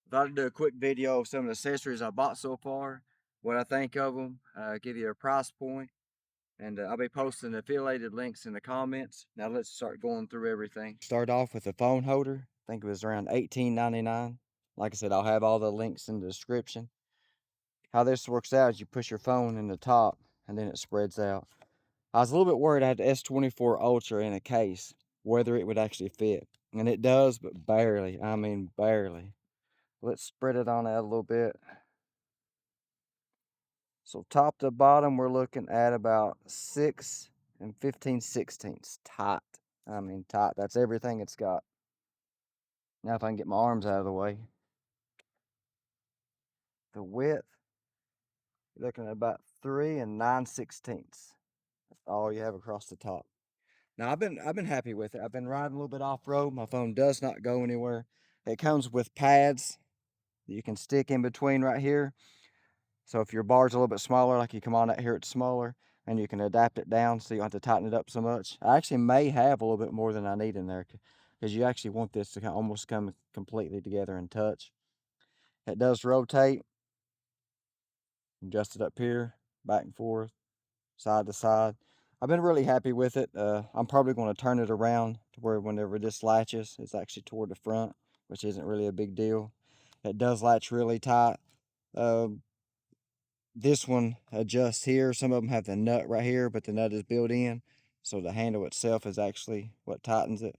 Thought I'd do a quick video of some of the accessories I bought so far, what I think of them, give you a price point, and I'll be posting affiliated links in the comments. Now let's start going through everything. Start off with the phone holder. I think it was around $18.99. Like I said, I'll have all the links in the description. How this works out is you push your phone in the top and then it spreads out. I was a little bit worried I had the S24 Ultra in a case, whether it would actually fit. And it does, but barely. I mean, barely. Let's spread it on out a little bit. So top to bottom, we're looking at about 6 and 15/16 tight. I mean tight. That's everything it's got. Now if I can get my arms out of the way. The width, you're looking at about 3 and 9/16. That's all you have across the top. Now I've been happy with it. I've been riding a little bit off-road. My phone does not go anywhere. It comes with pads that you can stick in between right here. So if your bar's a little bit smaller, like you come on out here, it's smaller, and you can adapt it down so you don't have to tighten it up so much. I actually may have a little bit more than I need in there because you actually want this to almost come completely together and touch. It does rotate. Adjust it up here, back and forth, side to side. I've been really happy with it. I'm probably going to turn it around to where whenever this latches, it's actually toward the front, which isn't really a big deal. It does latch really tight. This one adjusts here. Some of them have the nut right here, but the nut is built in. So the handle itself is actually what tightens it.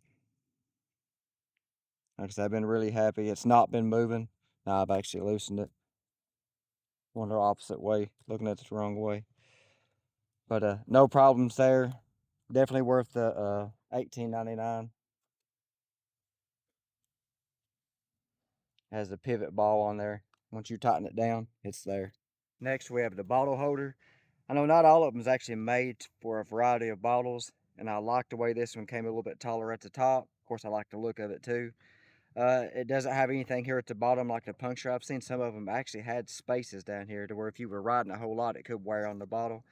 Like I said, I've been really happy. It's not been moving. Now I've actually loosened it. Going the opposite way, looking at it the wrong way. But no problems there. Definitely worth the $18.99. Has the pivot ball on there. Once you tighten it down, it's there. Next, we have the bottle holder. I know not all of them is actually made for a variety of bottles, and I like the way this one came a little bit taller at the top. Of course, I like the look of it too. It doesn't have anything here at the bottom like the puncture. I've seen some of them actually had spaces down here to where if you were riding a whole lot, it could wear on the bottle.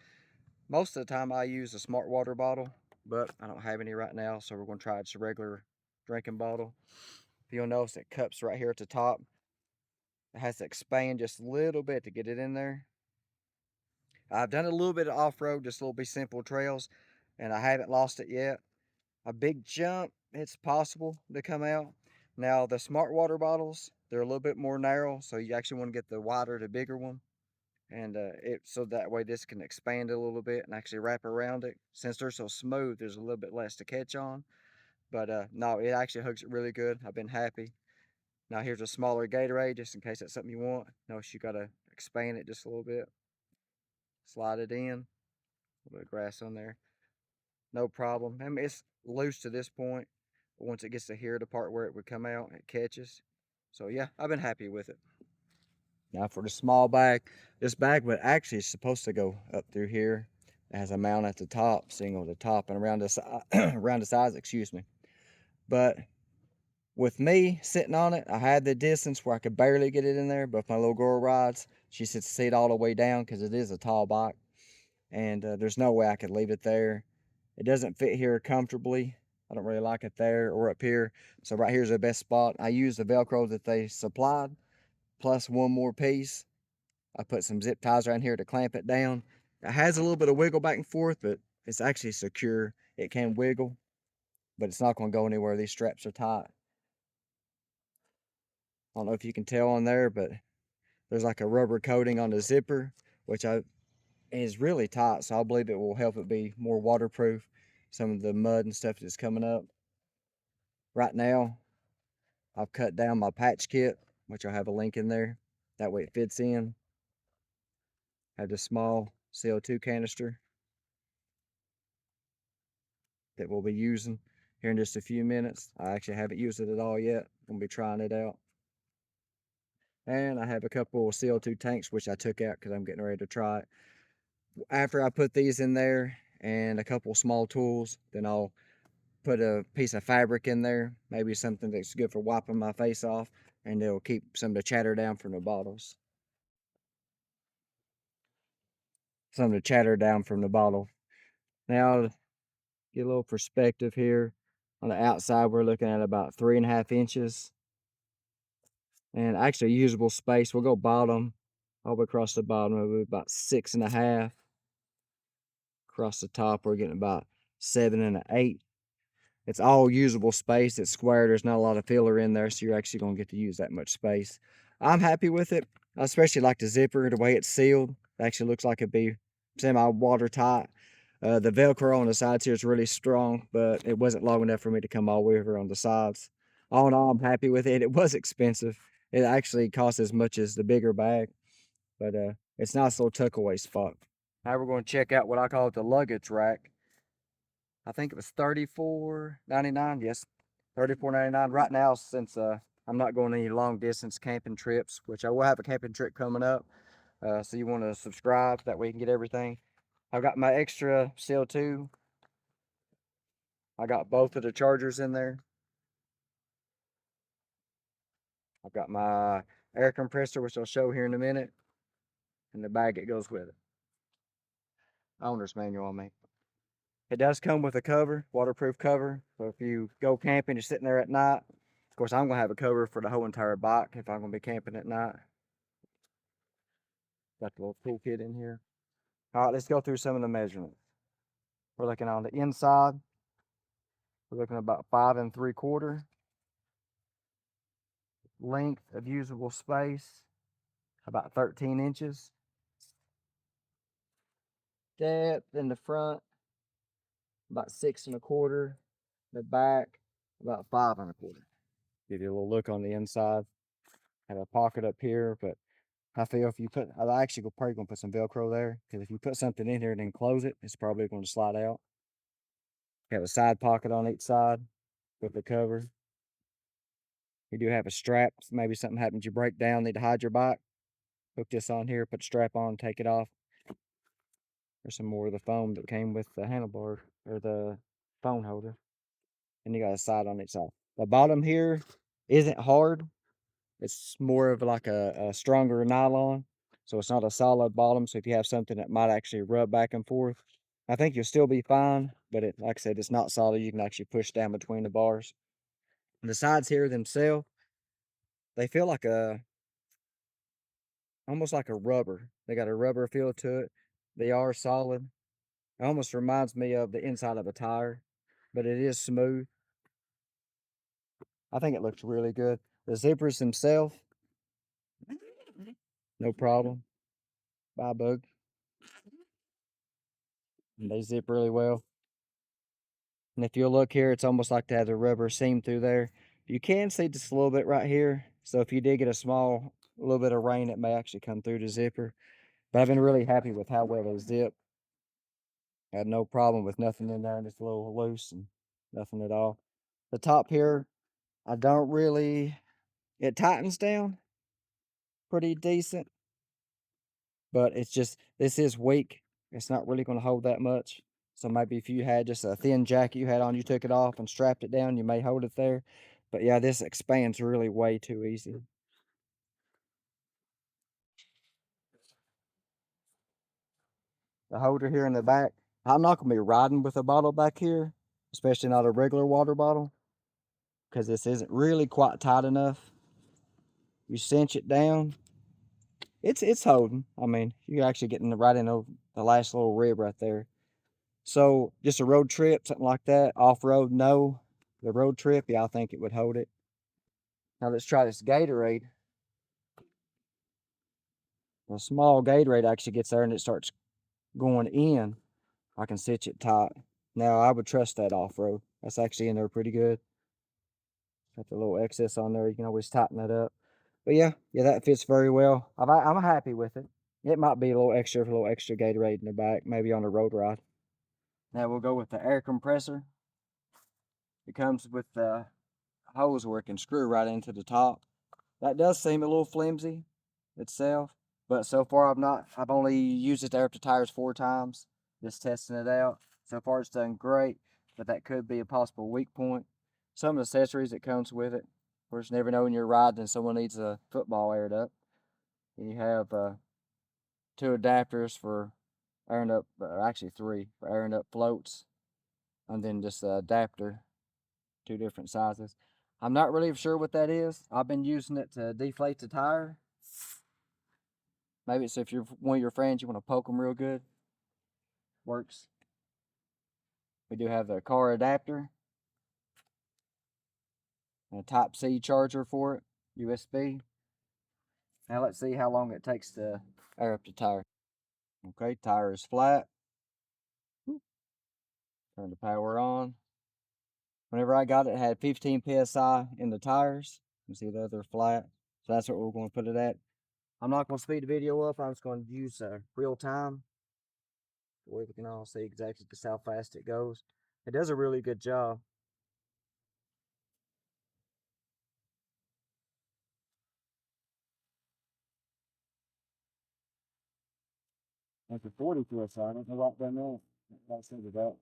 Most of the time I use a smart water bottle, but I don't have any right now, so we're going to try just a regular drinking bottle. If you'll notice, it cups right here at the top. It has to expand just a little bit to get it in there. I've done a little bit of off-road, just a little bit simple trails, and I haven't lost it yet. A big jump, it's possible to come out. Now, the smart water bottles, they're a little bit more narrow, so you actually want to get the wider, the bigger one. And so that way this can expand a little bit and actually wrap around it. Since they're so smooth, there's a little bit less to catch on. But no, it actually hooks it really good. I've been happy. Now here's a smaller Gatorade, just in case that's something you want. Notice you gotta expand it just a little bit. Slide it in. A little bit of grass on there. No problem. I mean, it's loose to this point, but once it gets to here, the part where it would come out, it catches. So yeah, I've been happy with it. Now for the small bag, this bag would actually supposed to go up through here. It has a mount at the top, single at the top and around the side, around the sides, excuse me. But with me sitting on it, I had the distance where I could barely get it in there. But if my little girl rides, she sits the seat all the way down because it is a tall bike, and there's no way I could leave it there. It doesn't fit here comfortably. I don't really like it there or up here. So right here's the best spot. I use the Velcro that they supplied, plus one more piece. I put some zip ties around here to clamp it down. It has a little bit of wiggle back and forth, but it's actually secure. It can wiggle, but it's not going to go anywhere. These straps are tight. I don't know if you can tell on there, but there's like a rubber coating on the zipper, which is really tight. So I believe it will help it be more waterproof. Some of the mud and stuff that's coming up. Right now, I've cut down my patch kit, which I'll have a link in there. That way it fits in. I have this small CO2 canister that we'll be using here in just a few minutes. I actually haven't used it at all yet. I'm gonna be trying it out. And I have a couple of CO2 tanks, which I took out because I'm getting ready to try it. After I put these in there and a couple small tools, then I'll put a piece of fabric in there, maybe something that's good for wiping my face off, and it'll keep some of the chatter down from the bottles. Some of the chatter down from the bottle. Now, get a little perspective here. On the outside, we're looking at about 3.5 inches. And actually usable space, we'll go bottom, all the way across the bottom, it'll be about 6.5. Across the top, we're getting about 7 1/8. It's all usable space. It's square. There's not a lot of filler in there, so you're actually going to get to use that much space. I'm happy with it. I especially like the zipper, the way it's sealed. It actually looks like it'd be semi-watertight. The Velcro on the sides here is really strong, but it wasn't long enough for me to come all the way over on the sides. All in all, I'm happy with it. It was expensive. It actually cost as much as the bigger bag, but it's a nice little tuck away spot. Now we're going to check out what I call it the luggage rack. I think it was $34.99. Yes, $34.99 right now, since I'm not going any long distance camping trips, which I will have a camping trip coming up. So you want to subscribe, that way you can get everything. I've got my extra CO2. I got both of the chargers in there. I've got my air compressor, which I'll show here in a minute, and the bag that goes with it. Owner's manual on me. It does come with a cover, waterproof cover. So if you go camping, you're sitting there at night. Of course, I'm going to have a cover for the whole entire bike if I'm going to be camping at night. Got the little toolkit in here. All right, let's go through some of the measurements. We're looking on the inside. We're looking at about 5 3/4. Length of usable space, about 13 inches. Depth in the front, about 6 1/4. The back, about 5 1/4. Give you a little look on the inside. Have a pocket up here, but I feel if you put, I actually probably gonna put some Velcro there, because if you put something in here and then close it, it's probably going to slide out. You have a side pocket on each side with the cover. You do have a strap, so maybe something happens, you break down, need to hide your bike. Hook this on here, put the strap on, take it off. There's some more of the foam that came with the handlebar or the phone holder. And you got a side on each side. The bottom here isn't hard. It's more of like a stronger nylon. So it's not a solid bottom. So if you have something that might actually rub back and forth, I think you'll still be fine. But it, like I said, it's not solid. You can actually push down between the bars. And the sides here themselves, they feel like almost like a rubber. They got a rubber feel to it. They are solid. It almost reminds me of the inside of a tire, but it is smooth. I think it looks really good. The zippers themselves, no problem. Bye, bug. And they zip really well. And if you look here, it's almost like they have a rubber seam through there. You can see just a little bit right here. So if you did get a little bit of rain, it may actually come through the zipper. But I've been really happy with how well they zip. I had no problem with nothing in there, and it's a little loose and nothing at all. The top here, I don't really, it tightens down pretty decent, but it's just, this is weak. It's not really going to hold that much. So maybe if you had just a thin jacket you had on, you took it off and strapped it down, you may hold it there. But yeah, this expands really way too easy. The holder here in the back, I'm not going to be riding with a bottle back here, especially not a regular water bottle, because this isn't really quite tight enough. You cinch it down, it's holding. I mean, you're actually getting right in the last little rib right there. So just a road trip, something like that, off-road, no. The road trip, yeah, I think it would hold it. Now let's try this Gatorade. A small Gatorade actually gets there and it starts going in. I can stitch it tight. Now I would trust that off-road. That's actually in there pretty good. Got the little excess on there. You can always tighten that up. But yeah, that fits very well. I'm happy with it. It might be a little extra for a little extra Gatorade in the back, maybe on a road ride. Now we'll go with the air compressor. It comes with the hose where it can screw right into the top. That does seem a little flimsy itself, but so far I've only used it to air up the tires 4 times, just testing it out. So far it's done great, but that could be a possible weak point. Some accessories that comes with it. Of course, you never know when you're riding and someone needs a football aired up. And you have 2 adapters for airing up, actually 3, for airing up floats, and then just an adapter, 2 different sizes. I'm not really sure what that is. I've been using it to deflate the tire. Maybe it's if you're one of your friends, you want to poke them real good. Works. We do have the car adapter. And a Type-C charger for it. USB. Now let's see how long it takes to air up the tire. Okay, tire is flat. Turn the power on. Whenever I got it, it had 15 psi in the tires. You see the other flat. So that's what we're going to put it at. I'm not going to speed the video up. I'm just going to use real time. The way we can all see exactly just how fast it goes. It does a really good job. After 40 psi, I don't know what done that. That's it about.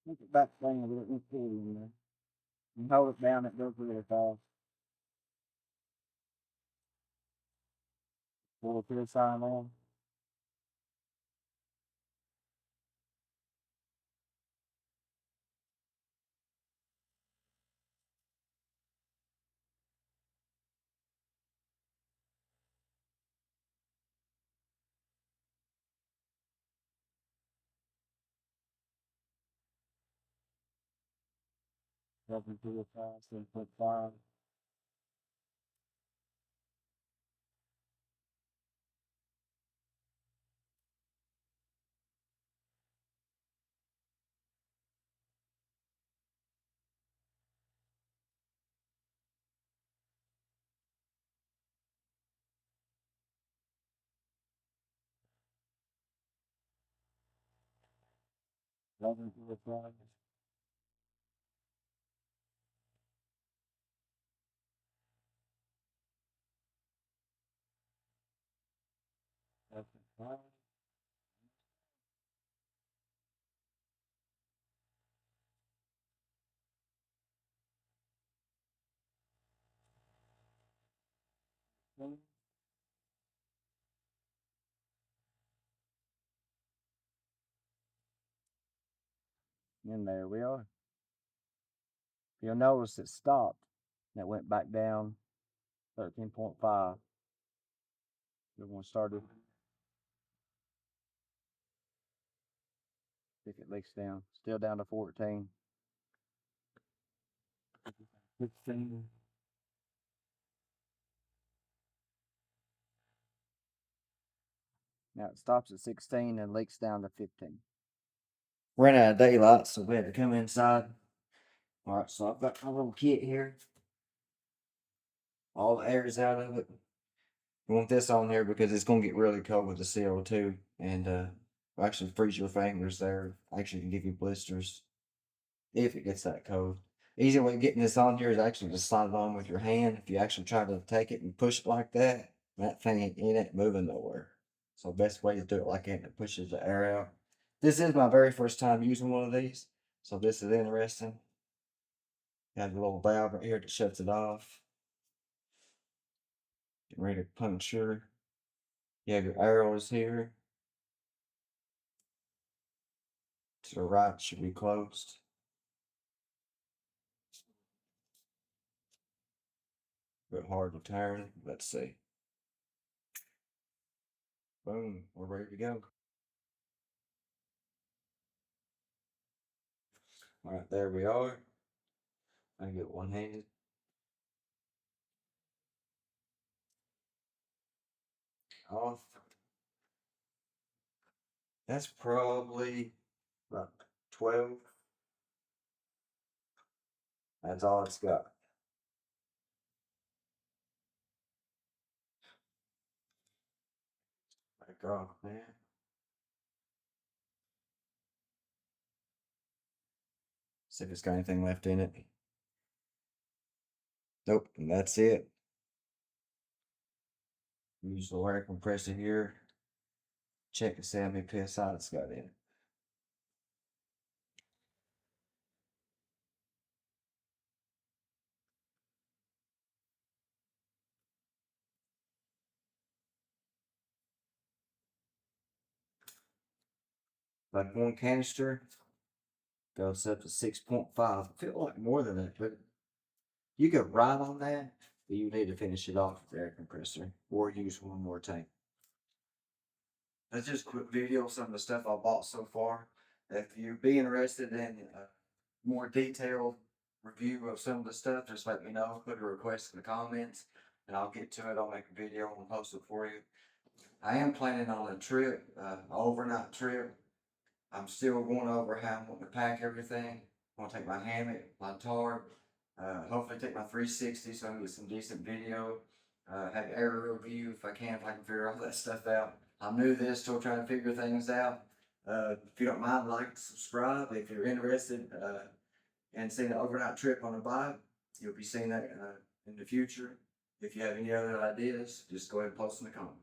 Look at back thing a little 40 in there. And hold it down, it goes really fast. 4 psi now. Dropping psi, 7.5. Dropping psi. Dropping 5. And there we are. You'll notice it stopped. And it went back down 13.5. We're going to start it. If it leaks down. Still down to 14. 15. Now it stops at 16 and leaks down to 15. Ran out of daylight, so we had to come inside. Alright, so I've got my little kit here. All the air is out of it. We want this on here because it's going to get really cold with the CO2 and actually freeze your fingers there. Actually can give you blisters if it gets that cold. Easy way of getting this on here is actually just slide it on with your hand. If you actually try to take it and push it like that thing ain't moving nowhere. So best way to do it like that, it pushes the air out. This is my very first time using one of these, so this is interesting. Got a little valve right here that shuts it off. Getting ready to puncture. You have your arrows here. To the right should be closed. A bit hard to turn. Let's see. Boom, we're ready to go. All right, there we are. I can get one-handed. Off. That's probably about 12. That's all it's got. Back off, man. See if it's got anything left in it. Nope, and that's it. Use the air compressor here. Check to see how many PSI it's got in it. Like one canister goes up to 6.5. I feel like more than that, but You could ride on that, but you need to finish it off with the air compressor or use one more tank. That's just a quick video of some of the stuff I bought so far. If you'd be interested in a more detailed review of some of the stuff, just let me know. Put a request in the comments and I'll get to it. I'll make a video and post it for you. I am planning on a trip, an overnight trip. I'm still going over how I'm going to pack everything. I'm going to take my hammock, my tarp, hopefully take my 360 so I can get some decent video. Have aerial view if I can figure all that stuff out. I'm new to this, still trying to figure things out. If you don't mind, like, subscribe. If you're interested in seeing an overnight trip on a bike, you'll be seeing that in the future. If you have any other ideas, just go ahead and post in the comments.